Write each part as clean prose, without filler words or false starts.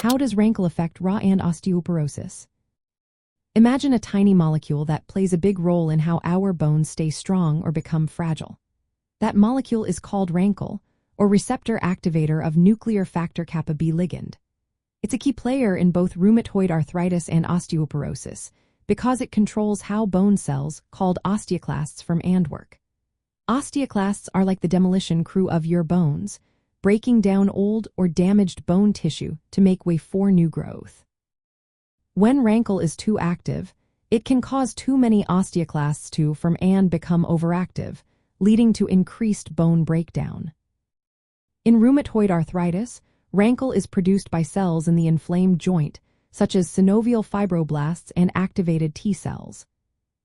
How does RANKL affect RA and osteoporosis? Imagine a tiny molecule that plays a big role in how our bones stay strong or become fragile. That molecule is called RANKL, or receptor activator of nuclear factor kappa B ligand. It's a key player in both rheumatoid arthritis and osteoporosis because it controls how bone cells, called osteoclasts, form and work. Osteoclasts are like the demolition crew of your bones, breaking down old or damaged bone tissue to make way for new growth. When RANKL is too active, it can cause too many osteoclasts to form and become overactive, leading to increased bone breakdown. In rheumatoid arthritis, RANKL is produced by cells in the inflamed joint, such as synovial fibroblasts and activated T cells.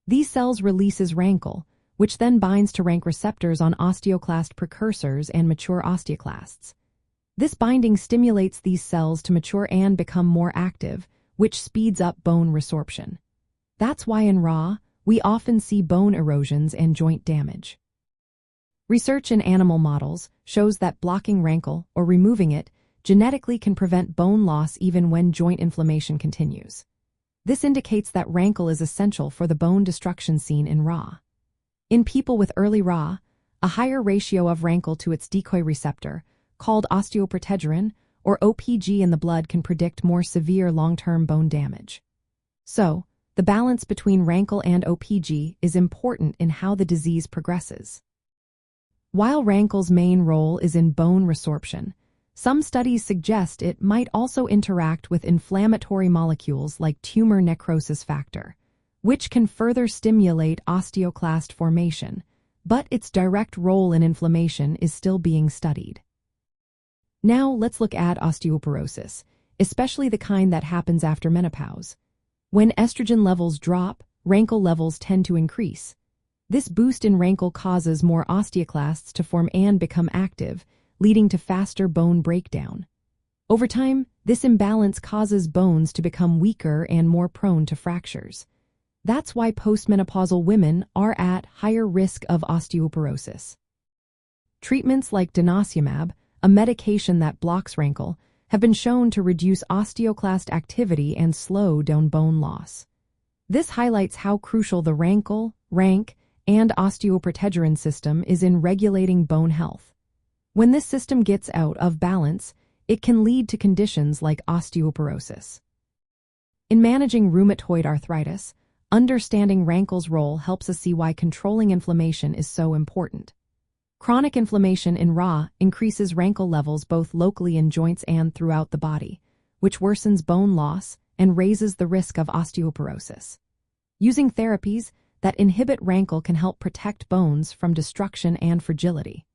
These cells releases RANKL, which then binds to RANK receptors on osteoclast precursors and mature osteoclasts. This binding stimulates these cells to mature and become more active, which speeds up bone resorption. That's why in RA, we often see bone erosions and joint damage. Research in animal models shows that blocking RANKL, or removing it, genetically can prevent bone loss even when joint inflammation continues. This indicates that RANKL is essential for the bone destruction seen in RA. In people with early RA, a higher ratio of RANKL to its decoy receptor, called osteoprotegerin, or OPG in the blood, can predict more severe long-term bone damage. So, the balance between RANKL and OPG is important in how the disease progresses. While RANKL's main role is in bone resorption, some studies suggest it might also interact with inflammatory molecules like tumor necrosis factor, which can further stimulate osteoclast formation, but its direct role in inflammation is still being studied. Now let's look at osteoporosis, especially the kind that happens after menopause. When estrogen levels drop, RANKL levels tend to increase. This boost in RANKL causes more osteoclasts to form and become active, leading to faster bone breakdown. Over time, this imbalance causes bones to become weaker and more prone to fractures. That's why postmenopausal women are at higher risk of osteoporosis. Treatments like denosumab, a medication that blocks RANKL, have been shown to reduce osteoclast activity and slow down bone loss. This highlights how crucial the RANKL, RANK, and osteoprotegerin system is in regulating bone health. When this system gets out of balance, it can lead to conditions like osteoporosis. In managing rheumatoid arthritis, understanding RANKL's role helps us see why controlling inflammation is so important. Chronic inflammation in RA increases RANKL levels both locally in joints and throughout the body, which worsens bone loss and raises the risk of osteoporosis. Using therapies that inhibit RANKL can help protect bones from destruction and fragility.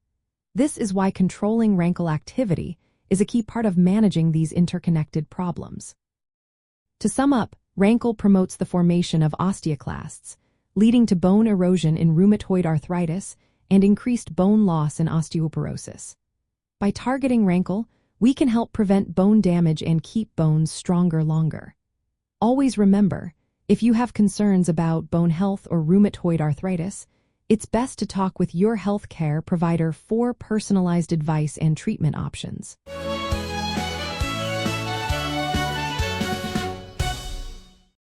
This is why controlling RANKL activity is a key part of managing these interconnected problems. To sum up, RANKL promotes the formation of osteoclasts, leading to bone erosion in rheumatoid arthritis and increased bone loss in osteoporosis. By targeting RANKL, we can help prevent bone damage and keep bones stronger longer. Always remember, if you have concerns about bone health or rheumatoid arthritis, it's best to talk with your healthcare provider for personalized advice and treatment options.